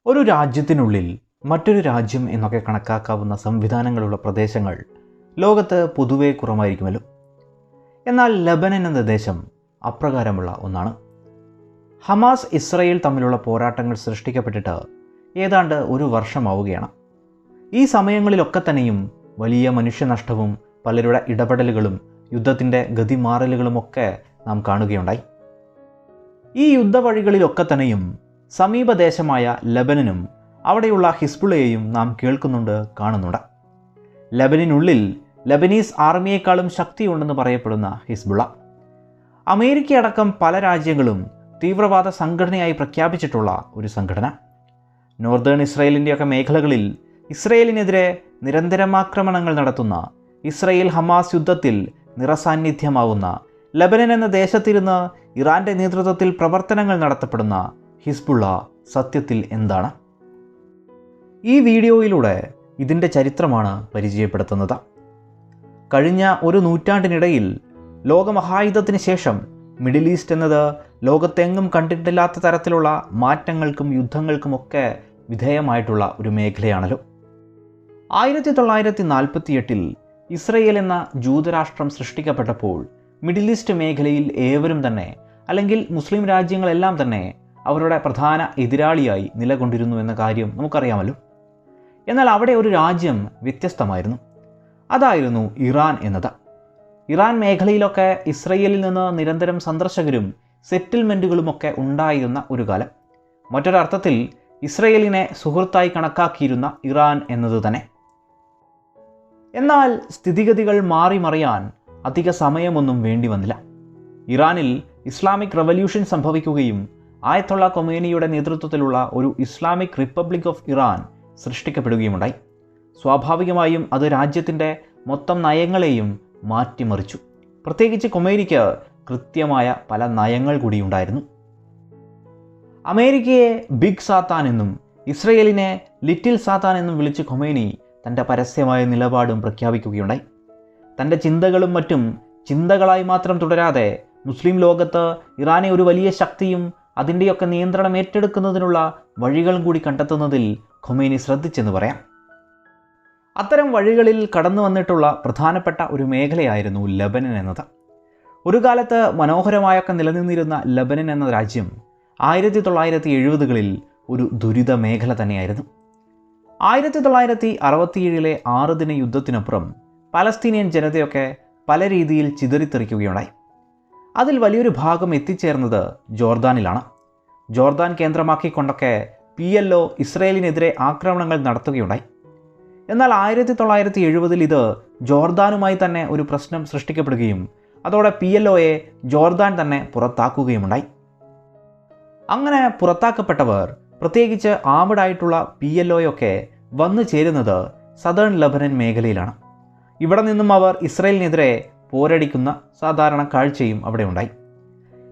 ഒരു രാജ്യത്തിനുള്ളിൽ മറ്റൊരു രാജ്യം എന്നൊക്കെ കണക്കാക്കാവുന്ന സംവിധാനങ്ങളുള്ള പ്രദേശങ്ങൾ ലോകത്ത് പൊതുവെ കുറവായിരിക്കുമല്ലോ. എന്നാൽ ലബനൻ എന്ന ദേശം അപ്രകാരമുള്ള ഒന്നാണ്. ഹമാസ് ഇസ്രയേൽ തമ്മിലുള്ള പോരാട്ടങ്ങൾ സൃഷ്ടിക്കപ്പെട്ടിട്ട് ഏതാണ്ട് ഒരു വർഷമാവുകയാണ്. ഈ സമയങ്ങളിലൊക്കെ തന്നെയും വലിയ മനുഷ്യനഷ്ടവും പലരുടെ ഇടപെടലുകളും യുദ്ധത്തിൻ്റെ ഗതിമാറലുകളുമൊക്കെ നാം കാണുകയുണ്ടായി. ഈ യുദ്ധവഴികളിലൊക്കെ തന്നെയും സമീപദേശമായ ലബനനും അവിടെയുള്ള ഹിസ്ബുള്ളയെയും നാം കേൾക്കുന്നുണ്ട്, കാണുന്നുണ്ട്. ലബനിനുള്ളിൽ ലബനീസ് ആർമിയേക്കാളും ശക്തിയുണ്ടെന്ന് പറയപ്പെടുന്ന ഹിസ്ബുള്ള, അമേരിക്കയടക്കം പല രാജ്യങ്ങളും തീവ്രവാദ സംഘടനയായി പ്രഖ്യാപിച്ചിട്ടുള്ള ഒരു സംഘടന. നോർത്തേൺ ഇസ്രയേലിൻ്റെയൊക്കെ മേഖലകളിൽ ഇസ്രയേലിനെതിരെ നിരന്തരമാക്രമണങ്ങൾ നടത്തുന്ന, ഇസ്രയേൽ ഹമാസ് യുദ്ധത്തിൽ നിറസാന്നിധ്യമാവുന്ന, ലബനൻ എന്ന ദേശത്തിരുന്ന് ഇറാൻ്റെ നേതൃത്വത്തിൽ പ്രവർത്തനങ്ങൾ നടത്തപ്പെടുന്ന ഹിസ്ബുള്ള സത്യത്തിൽ എന്താണ്? ഈ വീഡിയോയിലൂടെ ഇതിൻ്റെ ചരിത്രമാണ് പരിചയപ്പെടുത്തുന്നത്. കഴിഞ്ഞ ഒരു നൂറ്റാണ്ടിനിടയിൽ ലോകമഹായുദ്ധത്തിന് ശേഷം മിഡിൽ ഈസ്റ്റ് എന്നത് ലോകത്തെങ്ങും കണ്ടിട്ടില്ലാത്ത തരത്തിലുള്ള മാറ്റങ്ങൾക്കും യുദ്ധങ്ങൾക്കുമൊക്കെ വിധേയമായിട്ടുള്ള ഒരു മേഖലയാണല്ലോ. 1948 ഇസ്രയേൽ എന്ന ജൂതരാഷ്ട്രം സൃഷ്ടിക്കപ്പെട്ടപ്പോൾ മിഡിൽ ഈസ്റ്റ് മേഖലയിൽ ഏവരും തന്നെ, അല്ലെങ്കിൽ മുസ്ലിം രാജ്യങ്ങളെല്ലാം തന്നെ അവരുടെ പ്രധാന എതിരാളിയായി നിലകൊണ്ടിരുന്നു എന്ന കാര്യം നമുക്കറിയാമല്ലോ. എന്നാൽ അവിടെ ഒരു രാജ്യം വ്യത്യസ്തമായിരുന്നു. അതായിരുന്നു ഇറാൻ എന്നത്. ഇറാൻ മേഖലയിലൊക്കെ ഇസ്രയേലിൽ നിന്ന് നിരന്തരം സന്ദർശകരും സെറ്റിൽമെൻറ്റുകളുമൊക്കെ ഉണ്ടായിരുന്ന ഒരു കാലം. മറ്റൊരർത്ഥത്തിൽ ഇസ്രയേലിനെ സുഹൃത്തായി കണക്കാക്കിയിരുന്ന ഇറാൻ എന്നത് തന്നെ. എന്നാൽ സ്ഥിതിഗതികൾ മാറി മറിയാൻ അധിക സമയമൊന്നും വേണ്ടി വന്നില്ല. ഇറാനിൽ ഇസ്ലാമിക് റവല്യൂഷൻ സംഭവിക്കുകയും ആയത്തുള്ള ഖൊമേനിയുടെ നേതൃത്വത്തിലുള്ള ഒരു ഇസ്ലാമിക് റിപ്പബ്ലിക് ഓഫ് ഇറാൻ സൃഷ്ടിക്കപ്പെടുകയുമുണ്ടായി. സ്വാഭാവികമായും അത് രാജ്യത്തിൻ്റെ മൊത്തം നയങ്ങളെയും മാറ്റിമറിച്ചു. പ്രത്യേകിച്ച് ഖൊമേനിക്ക് കൃത്യമായ പല നയങ്ങൾ കൂടിയുണ്ടായിരുന്നു. അമേരിക്കയെ ബിഗ് സാത്താൻ എന്നും ഇസ്രയേലിനെ ലിറ്റിൽ സാത്താൻ എന്നും വിളിച്ച് ഖൊമേനി തൻ്റെ പരസ്യമായ നിലപാടും പ്രഖ്യാപിക്കുകയുണ്ടായി. തൻ്റെ ചിന്തകളും മറ്റും ചിന്തകളായി മാത്രം തുടരാതെ മുസ്ലിം ലോകത്ത് ഇറാനെ ഒരു വലിയ ശക്തിയും അതിൻ്റെയൊക്കെ നിയന്ത്രണം ഏറ്റെടുക്കുന്നതിനുള്ള വഴികളും കൂടി കണ്ടെത്തുന്നതിൽ ഖൊമേനി ശ്രദ്ധിച്ചെന്ന് പറയാം. അത്തരം വഴികളിൽ കടന്നു വന്നിട്ടുള്ള പ്രധാനപ്പെട്ട ഒരു മേഖലയായിരുന്നു ലബനൻ എന്നത്. ഒരു കാലത്ത് മനോഹരമായൊക്കെ നിലനിന്നിരുന്ന ലബനൻ എന്ന രാജ്യം 1970-കളിൽ ഒരു ദുരിത മേഖല തന്നെയായിരുന്നു. 1967 6 ദിന യുദ്ധത്തിനപ്പുറം പലസ്തീനിയൻ ജനതയൊക്കെ പല രീതിയിൽ ചിതറിത്തെറിക്കുകയുണ്ടായി. അതിൽ വലിയൊരു ഭാഗം എത്തിച്ചേർന്നത് ജോർദാനിലാണ്. ജോർദാൻ കേന്ദ്രമാക്കിക്കൊണ്ടൊക്കെ PLO ഇസ്രയേലിനെതിരെ ആക്രമണങ്ങൾ നടത്തുകയുണ്ടായി. എന്നാൽ 1970 ഇത് ജോർദാനുമായി തന്നെ ഒരു പ്രശ്നം സൃഷ്ടിക്കപ്പെടുകയും അതോടെ PLOയെ ജോർദാൻ തന്നെ പുറത്താക്കുകയുമുണ്ടായി. അങ്ങനെ പുറത്താക്കപ്പെട്ടവർ, പ്രത്യേകിച്ച് ആവഡായിട്ടുള്ള PLOയൊക്കെ വന്നു ചേരുന്നത് സദേൺ ലബനൻ മേഖലയിലാണ്. ഇവിടെ നിന്നും അവർ ഇസ്രയേലിനെതിരെ പോരടിക്കുന്ന സാധാരണ കാഴ്ചയും അവിടെ ഉണ്ടായി.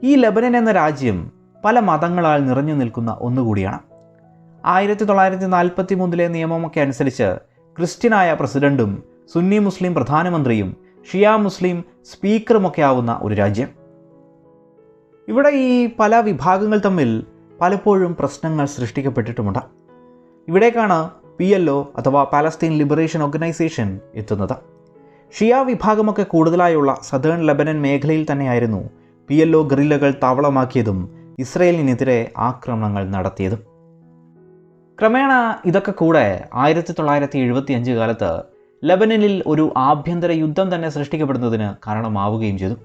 ഈ ലബനൻ എന്ന രാജ്യം പല മതങ്ങളാൽ നിറഞ്ഞു നിൽക്കുന്ന ഒന്നുകൂടിയാണ്. 1943 നിയമമൊക്കെ അനുസരിച്ച് ക്രിസ്ത്യനായ പ്രസിഡന്റും സുന്നി മുസ്ലിം പ്രധാനമന്ത്രിയും ഷിയ മുസ്ലിം സ്പീക്കറുമൊക്കെ ആവുന്ന ഒരു രാജ്യം. ഇവിടെ ഈ പല വിഭാഗങ്ങൾ തമ്മിൽ പലപ്പോഴും പ്രശ്നങ്ങൾ സൃഷ്ടിക്കപ്പെട്ടിട്ടുമുണ്ട്. ഇവിടേക്കാണ് PLO അഥവാ പാലസ്തീൻ ലിബറേഷൻ ഓർഗനൈസേഷൻ എത്തുന്നത്. ഷിയ വിഭാഗമൊക്കെ കൂടുതലായുള്ള സദേൺ ലബനൻ മേഖലയിൽ തന്നെയായിരുന്നു PLO ഗറില്ലകൾ താവളമാക്കിയതും ഇസ്രയേലിനെതിരെ ആക്രമണങ്ങൾ നടത്തിയതും. ക്രമേണ ഇതൊക്കെ കൂടെ 1975 കാലത്ത് ലബനനിൽ ഒരു ആഭ്യന്തര യുദ്ധം തന്നെ സൃഷ്ടിക്കപ്പെടുന്നതിന് കാരണമാവുകയും ചെയ്തു.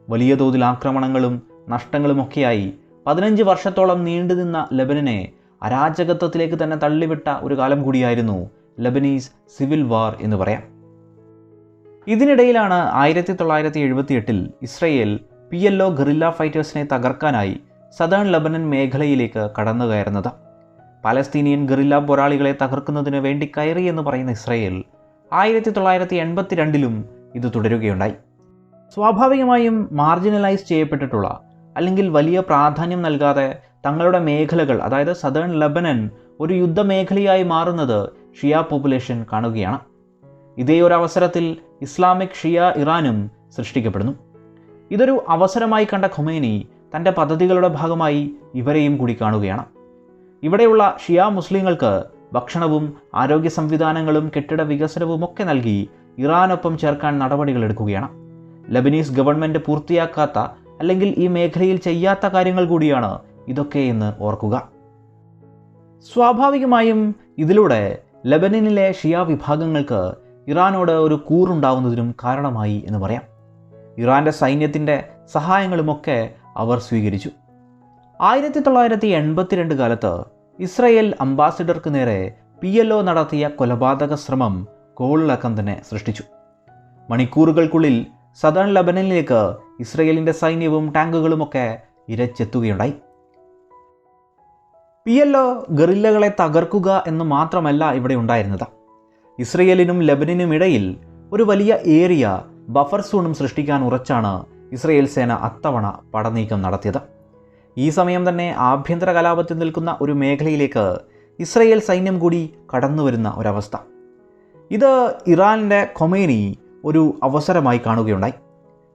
വലിയ തോതിൽ ആക്രമണങ്ങളും നഷ്ടങ്ങളുമൊക്കെയായി 15 വർഷത്തോളം നീണ്ടുനിന്ന ലബനനെ അരാജകത്വത്തിലേക്ക് തന്നെ തള്ളിവിട്ട ഒരു കാലം കൂടിയായിരുന്നു ലബനീസ് സിവിൽ വാർ എന്ന് പറയാം. ഇതിനിടയിലാണ് 1978 ഇസ്രയേൽ PLO ഗറില്ല ഫൈറ്റേഴ്സിനെ തകർക്കാനായി സദേൺ ലബനൻ മേഖലയിലേക്ക് കടന്നു കയറുന്നത്. പലസ്തീനിയൻ ഗറില്ല പോരാളികളെ തകർക്കുന്നതിന് വേണ്ടി കയറി എന്ന് പറയുന്ന ഇസ്രയേൽ 1982 ഇത് തുടരുകയുണ്ടായി. സ്വാഭാവികമായും മാർജിനലൈസ് ചെയ്യപ്പെട്ടിട്ടുള്ള, അല്ലെങ്കിൽ വലിയ പ്രാധാന്യം നൽകാതെ തങ്ങളുടെ മേഖലകൾ, അതായത് സദേൺ ലബനൻ ഒരു യുദ്ധമേഖലയായി മാറുന്നത് ഷിയ പോപ്പുലേഷൻ കാണുകയാണ്. ഇതേ ഒരു അവസരത്തിൽ ഇസ്ലാമിക് ഷിയ ഇറാനും സൃഷ്ടിക്കപ്പെടുന്നു. ഇതൊരു അവസരമായി കണ്ട ഖൊമേനി തൻ്റെ പദ്ധതികളുടെ ഭാഗമായി ഇവരെയും കൂടി കാണുകയാണ്. ഇവിടെയുള്ള ഷിയ മുസ്ലിങ്ങൾക്ക് ഭക്ഷണവും ആരോഗ്യ സംവിധാനങ്ങളും കെട്ടിട വികസനവും ഒക്കെ നൽകി ഇറാനൊപ്പം ചേർക്കാൻ നടപടികൾ എടുക്കുകയാണ്. ലബനീസ് ഗവൺമെൻറ് പൂർത്തിയാക്കാത്ത അല്ലെങ്കിൽ ഈ മേഖലയിൽ ചെയ്യാത്ത കാര്യങ്ങൾ കൂടിയാണ് ഇതൊക്കെ എന്ന് ഓർക്കുക. സ്വാഭാവികമായും ഇതിലൂടെ ലെബനനിലെ ഷിയ വിഭാഗങ്ങൾക്ക് ഇറാനോട് ഒരു കൂറുണ്ടാവുന്നതിനും കാരണമായി എന്ന് പറയാം. ഇറാൻ്റെ സൈന്യത്തിൻ്റെ സഹായങ്ങളുമൊക്കെ അവർ സ്വീകരിച്ചു. 1982 കാലത്ത് ഇസ്രയേൽ അംബാസിഡർക്ക് നേരെ PLO നടത്തിയ കൊലപാതക ശ്രമം കോളിളക്കം തന്നെ സൃഷ്ടിച്ചു. മണിക്കൂറുകൾക്കുള്ളിൽ സദേൺ ലെബനനിലേക്ക് ഇസ്രയേലിൻ്റെ സൈന്യവും ടാങ്കുകളുമൊക്കെ ഇരച്ചെത്തുകയുണ്ടായി. PLO ഗറില്ലകളെ തകർക്കുക എന്ന് മാത്രമല്ല ഇവിടെ ഉണ്ടായിരുന്നത്. ഇസ്രയേലിനും ലെബനനും ഇടയിൽ ഒരു വലിയ ഏരിയ ബഫർ സോണും സൃഷ്ടിക്കാൻ ഉറച്ചാണ് ഇസ്രയേൽ സേന അത്തവണ പടനീക്കം നടത്തിയത്. ഈ സമയം തന്നെ ആഭ്യന്തര കലാപത്തിൽ നിൽക്കുന്ന ഒരു മേഖലയിലേക്ക് ഇസ്രയേൽ സൈന്യം കൂടി കടന്നു വരുന്ന ഒരവസ്ഥ. ഇത് ഇറാനിൻ്റെ ഖൊമേനി ഒരു അവസരമായി കാണുകയുണ്ടായി.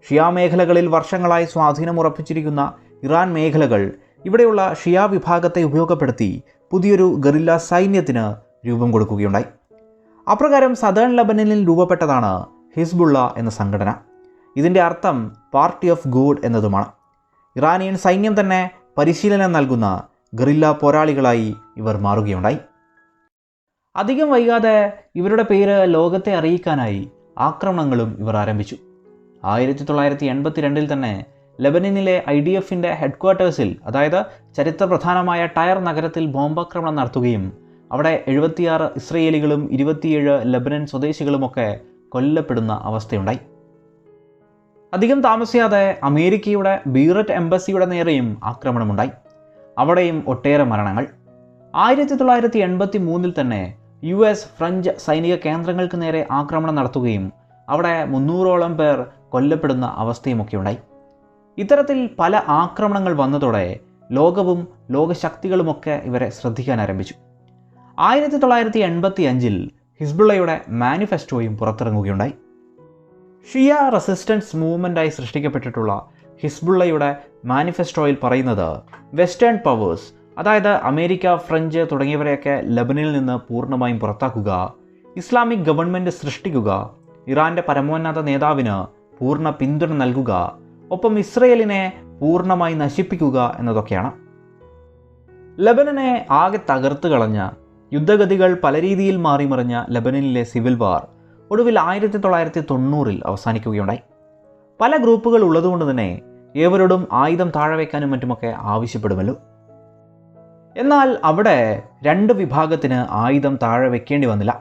ഷിയ മേഖലകളിൽ വർഷങ്ങളായി സ്വാധീനം ഉറപ്പിച്ചിരിക്കുന്ന ഇറാൻ മേഖലകൾ ഇവിടെയുള്ള ഷിയ വിഭാഗത്തെ ഉപയോഗപ്പെടുത്തി പുതിയൊരു ഗറില്ല സൈന്യത്തിന് രൂപം കൊടുക്കുകയുണ്ടായി. അപ്രകാരം സദേൺ ലെബനനിൽ രൂപപ്പെട്ടതാണ് ഹിസ്ബുള്ള എന്ന സംഘടന. ഇതിൻ്റെ അർത്ഥം പാർട്ടി ഓഫ് ഗോഡ് എന്നതുമാണ്. ഇറാനിയൻ സൈന്യം തന്നെ പരിശീലനം നൽകുന്ന ഗറില്ല പോരാളികളായി ഇവർ മാറുകയുണ്ടായി. അധികം വൈകാതെ ഇവരുടെ പേര് ലോകത്തെ അറിയിക്കാനായി ആക്രമണങ്ങളും ഇവർ ആരംഭിച്ചു. 1982 തന്നെ ലെബനനിലെ IDFൻ്റെ ഹെഡ്ക്വാർട്ടേഴ്സിൽ, അതായത് ചരിത്രപ്രധാനമായ ടയർ നഗരത്തിൽ ബോംബാക്രമണം നടത്തുകയും അവിടെ 76 ഇസ്രയേലികളും 27 ലെബനൻ സ്വദേശികളുമൊക്കെ കൊല്ലപ്പെടുന്ന അവസ്ഥയുണ്ടായി. അധികം താമസിയാതെ അമേരിക്കയുടെ ബീററ്റ് എംബസിയുടെ നേരെയും ആക്രമണമുണ്ടായി. അവിടെയും ഒട്ടേറെ മരണങ്ങൾ. 1983 തന്നെ US ഫ്രഞ്ച് സൈനിക കേന്ദ്രങ്ങൾക്ക് നേരെ ആക്രമണം നടത്തുകയും അവിടെ 300ഓളം പേർ കൊല്ലപ്പെടുന്ന അവസ്ഥയുമൊക്കെ ഉണ്ടായി. ഇത്തരത്തിൽ പല ആക്രമണങ്ങൾ വന്നതോടെ ലോകവും ലോകശക്തികളുമൊക്കെ ഇവരെ ശ്രദ്ധിക്കാൻ ആരംഭിച്ചു. 1985 ഹിസ്ബുള്ളയുടെ മാനിഫെസ്റ്റോയും പുറത്തിറങ്ങുകയുണ്ടായി. ഷിയ റെസിസ്റ്റൻസ് മൂവ്മെൻ്റായി സൃഷ്ടിക്കപ്പെട്ടിട്ടുള്ള ഹിസ്ബുള്ളയുടെ മാനിഫെസ്റ്റോയിൽ പറയുന്നത് വെസ്റ്റേൺ പവേഴ്സ്, അതായത് അമേരിക്ക, ഫ്രഞ്ച് തുടങ്ങിയവരെയൊക്കെ ലെബനിൽ നിന്ന് പൂർണ്ണമായും പുറത്താക്കുക, ഇസ്ലാമിക് ഗവൺമെൻറ് സൃഷ്ടിക്കുക, ഇറാൻ്റെ പരമോന്നത നേതാവിന് പൂർണ്ണ പിന്തുണ നൽകുക, ഒപ്പം ഇസ്രയേലിനെ പൂർണ്ണമായി നശിപ്പിക്കുക എന്നതൊക്കെയാണ്. ലെബനനെ ആകെ തകർത്ത് കളഞ്ഞ, യുദ്ധഗതികൾ പല രീതിയിൽ മാറിമറിഞ്ഞ ലെബനനിലെ സിവിൽ വാർ ഒടുവിൽ 1990 അവസാനിക്കുകയുണ്ടായി. പല ഗ്രൂപ്പുകൾ ഉള്ളതുകൊണ്ട് തന്നെ ഏവരോടും ആയുധം താഴെ വയ്ക്കാനും മറ്റുമൊക്കെ ആവശ്യപ്പെടുമല്ലോ. എന്നാൽ അവിടെ രണ്ട് വിഭാഗത്തിന് ആയുധം താഴെ വയ്ക്കേണ്ടി വന്നില്ല.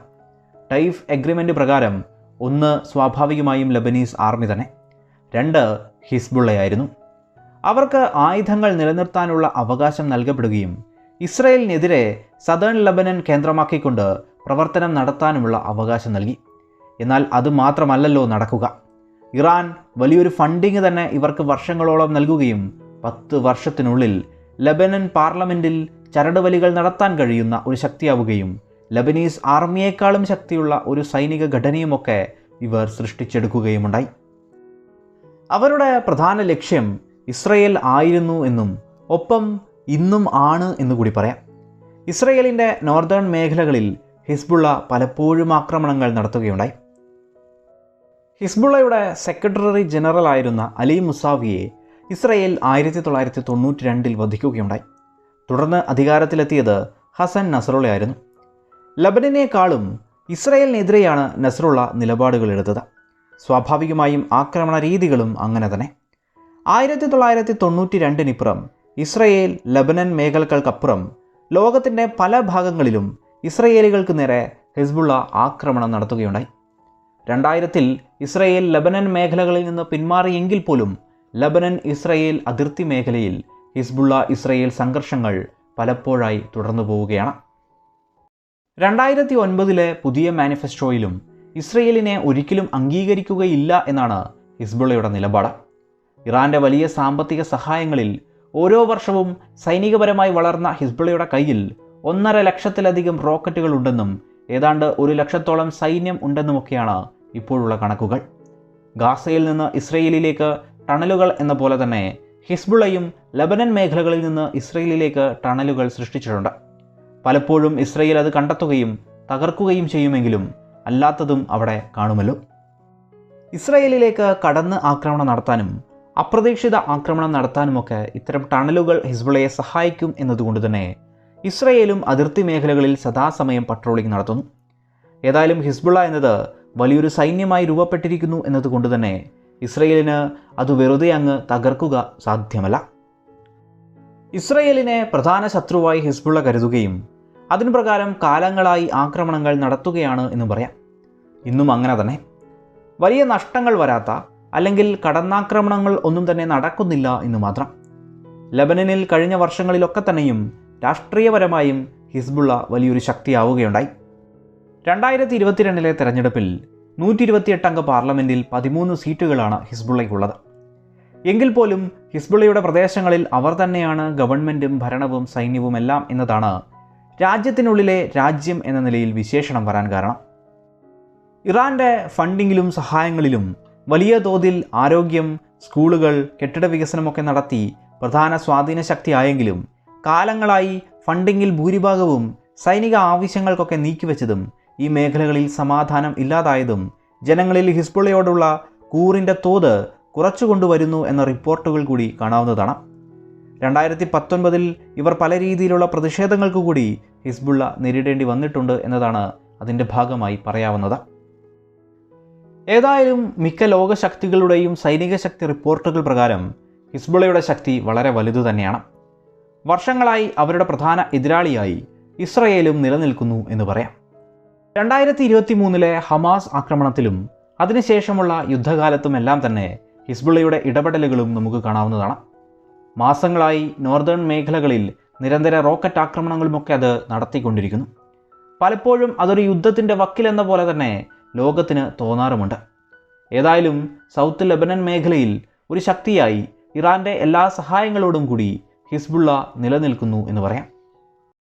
ടൈഫ് എഗ്രിമെൻ്റ് പ്രകാരം ഒന്ന് സ്വാഭാവികമായും ലെബനീസ് ആർമി തന്നെ, രണ്ട് ഹിസ്ബുള്ളയായിരുന്നു. അവർക്ക് ആയുധങ്ങൾ നിലനിർത്താനുള്ള അവകാശം നൽകപ്പെടുകയും ഇസ്രയേലിനെതിരെ സദേൺ ലെബനൻ കേന്ദ്രമാക്കിക്കൊണ്ട് പ്രവർത്തനം നടത്താനുമുള്ള അവകാശം നൽകി. എന്നാൽ അതുമാത്രമല്ലല്ലോ നടക്കുക. ഇറാൻ വലിയൊരു ഫണ്ടിങ് തന്നെ ഇവർക്ക് വർഷങ്ങളോളം നൽകുകയും 10 വർഷത്തിനുള്ളിൽ ലെബനൻ പാർലമെൻറ്റിൽ ചരടുവലികൾ നടത്താൻ കഴിയുന്ന ഒരു ശക്തിയാവുകയും ലെബനീസ് ആർമിയേക്കാളും ശക്തിയുള്ള ഒരു സൈനിക ഘടനയുമൊക്കെ ഇവർ സൃഷ്ടിച്ചെടുക്കുകയുമുണ്ടായി. അവരുടെ പ്രധാന ലക്ഷ്യം ഇസ്രയേൽ ആയിരുന്നു എന്നും ഒപ്പം ഇന്നും ആണ് എന്നുകൂടി പറയാം. ഇസ്രയേലിൻ്റെ നോർത്തേൺ മേഖലകളിൽ ഹിസ്ബുള്ള പലപ്പോഴും ആക്രമണങ്ങൾ നടത്തുകയുണ്ടായി. ഹിസ്ബുള്ളയുടെ സെക്രട്ടറി ജനറൽ ആയിരുന്ന അലി മുസാവിയെ ഇസ്രയേൽ 1992 വധിക്കുകയുണ്ടായി. തുടർന്ന് അധികാരത്തിലെത്തിയത് ഹസൻ നസ്രുള്ളയായിരുന്നു. ലബനനേക്കാളും ഇസ്രയേലിനെതിരെയാണ് നസ്രുള്ള നിലപാടുകൾ എടുത്തത്. സ്വാഭാവികമായും ആക്രമണ രീതികളും അങ്ങനെ തന്നെ. 1992 ഇസ്രയേൽ ലബനൻ മേഖലകൾക്കപ്പുറം ലോകത്തിൻ്റെ പല ഭാഗങ്ങളിലും ഇസ്രയേലികൾക്ക് നേരെ ഹിസ്ബുള്ള ആക്രമണം നടത്തുകയുണ്ടായി. 2000 ഇസ്രയേൽ ലബനൻ മേഖലകളിൽ നിന്ന് പിന്മാറിയെങ്കിൽ പോലും ലബനൻ ഇസ്രയേൽ അതിർത്തി മേഖലയിൽ ഹിസ്ബുള്ള ഇസ്രയേൽ സംഘർഷങ്ങൾ പലപ്പോഴായി തുടർന്നു പോവുകയാണ്. 2009 പുതിയ മാനിഫെസ്റ്റോയിലും ഇസ്രയേലിനെ ഒരിക്കലും അംഗീകരിക്കുകയില്ല എന്നാണ് ഹിസ്ബുള്ളയുടെ നിലപാട്. ഇറാൻ്റെ വലിയ സാമ്പത്തിക സഹായങ്ങളിൽ ഓരോ വർഷവും സൈനികപരമായി വളർന്ന ഹിസ്ബുള്ളയുടെ കയ്യിൽ 1.5 ലക്ഷത്തിലധികം റോക്കറ്റുകൾ ഉണ്ടെന്നും ഏതാണ്ട് 1 ലക്ഷത്തോളം സൈന്യം ഉണ്ടെന്നുമൊക്കെയാണ് ഇപ്പോഴുള്ള കണക്കുകൾ. ഗാസയിൽ നിന്ന് ഇസ്രയേലിലേക്ക് ടണലുകൾ എന്ന പോലെ തന്നെ ഹിസ്ബുള്ളയും ലബനൻ മേഖലകളിൽ നിന്ന് ഇസ്രയേലിലേക്ക് ടണലുകൾ സൃഷ്ടിച്ചിട്ടുണ്ട്. പലപ്പോഴും ഇസ്രയേൽ അത് കണ്ടെത്തുകയും തകർക്കുകയും ചെയ്യുമെങ്കിലും അല്ലാത്തതും അവിടെ കാണുമല്ലോ. ഇസ്രയേലിലേക്ക് കടന്ന് ആക്രമണം നടത്താനും അപ്രതീക്ഷിത ആക്രമണം നടത്താനുമൊക്കെ ഇത്തരം ടണലുകൾ ഹിസ്ബുള്ളയെ സഹായിക്കും എന്നതുകൊണ്ട് തന്നെ ഇസ്രയേലും അതിർത്തി മേഖലകളിൽ സദാസമയം പട്രോളിംഗ് നടത്തുന്നു. ഏതായാലും ഹിസ്ബുള്ള എന്നത് വലിയൊരു സൈന്യമായി രൂപപ്പെട്ടിരിക്കുന്നു എന്നതുകൊണ്ട് തന്നെ ഇസ്രയേലിന് അത് വെറുതെ അങ്ങ് തകർക്കുക സാധ്യമല്ല. ഇസ്രയേലിനെ പ്രധാന ശത്രുവായി ഹിസ്ബുള്ള കരുതുകയും അതിനു പ്രകാരം കാലങ്ങളായി ആക്രമണങ്ങൾ നടത്തുകയാണ് എന്നും പറയാം. ഇന്നും അങ്ങനെ തന്നെ. വലിയ നഷ്ടങ്ങൾ വരാത്ത അല്ലെങ്കിൽ കടന്നാക്രമണങ്ങൾ ഒന്നും തന്നെ നടക്കുന്നില്ല എന്ന് മാത്രം. ലെബനനിൽ കഴിഞ്ഞ വർഷങ്ങളിലൊക്കെ തന്നെയും രാഷ്ട്രീയപരമായും ഹിസ്ബുള്ള വലിയൊരു ശക്തിയാവുകയുണ്ടായി. 2022 തെരഞ്ഞെടുപ്പിൽ 128 അംഗ പാർലമെൻറ്റിൽ 13 സീറ്റുകളാണ് ഹിസ്ബുള്ളയ്ക്കുള്ളത്. എങ്കിൽ പോലും ഹിസ്ബുള്ളയുടെ പ്രദേശങ്ങളിൽ അവർ തന്നെയാണ് ഗവൺമെൻറ്റും ഭരണവും സൈന്യവും എല്ലാം എന്നതാണ് രാജ്യത്തിനുള്ളിലെ രാജ്യം എന്ന നിലയിൽ വിശേഷണം വരാൻ കാരണം. ഇറാൻ്റെ ഫണ്ടിങ്ങിലും സഹായങ്ങളിലും വലിയ തോതിൽ ആരോഗ്യം, സ്കൂളുകൾ, കെട്ടിട വികസനമൊക്കെ നടത്തി പ്രധാന സ്വാധീന ശക്തിയായെങ്കിലും കാലങ്ങളായി ഫണ്ടിങ്ങിൽ ഭൂരിഭാഗവും സൈനിക ആവശ്യങ്ങൾക്കൊക്കെ നീക്കിവെച്ചതും ഈ മേഖലകളിൽ സമാധാനം ഇല്ലാതായതും ജനങ്ങളിൽ ഹിസ്ബുള്ളയോടുള്ള കൂറിൻ്റെ തോത് കുറച്ചുകൊണ്ടുവരുന്നു എന്ന റിപ്പോർട്ടുകൾ കൂടി കാണാവുന്നതാണ്. 2019 ഇവർ പല രീതിയിലുള്ള പ്രതിഷേധങ്ങൾക്ക് കൂടി ഹിസ്ബുള്ള നേരിടേണ്ടി വന്നിട്ടുണ്ട് എന്നതാണ് അതിൻ്റെ ഭാഗമായി പറയാവുന്നത്. ഏതായാലും മിക്ക ലോകശക്തികളുടെയും സൈനിക ശക്തി റിപ്പോർട്ടുകൾ പ്രകാരം ഹിസ്ബുള്ളയുടെ ശക്തി വളരെ വലുതു തന്നെയാണ്. വർഷങ്ങളായി അവരുടെ പ്രധാന എതിരാളിയായി ഇസ്രയേലും നിലനിൽക്കുന്നു എന്ന് പറയാം. 2023 ഹമാസ് ആക്രമണത്തിലും അതിനുശേഷമുള്ള യുദ്ധകാലത്തുമെല്ലാം തന്നെ ഹിസ്ബുള്ളയുടെ ഇടപെടലുകളും നമുക്ക് കാണാവുന്നതാണ്. മാസങ്ങളായി നോർത്തേൺ മേഖലകളിൽ നിരന്തര റോക്കറ്റ് ആക്രമണങ്ങളുമൊക്കെ അത് നടത്തിക്കൊണ്ടിരിക്കുന്നു. പലപ്പോഴും അതൊരു യുദ്ധത്തിൻ്റെ വക്കിലെന്ന പോലെ തന്നെ ലോകത്തിന് തോന്നാറുമുണ്ട്. ഏതായാലും സൗത്ത് ലെബനൻ മേഖലയിൽ ഒരു ശക്തിയായി ഇറാൻ്റെ എല്ലാ സഹായങ്ങളോടും കൂടി ഹിസ്ബുള്ള നിലനിൽക്കുന്നു എന്ന് പറയാം.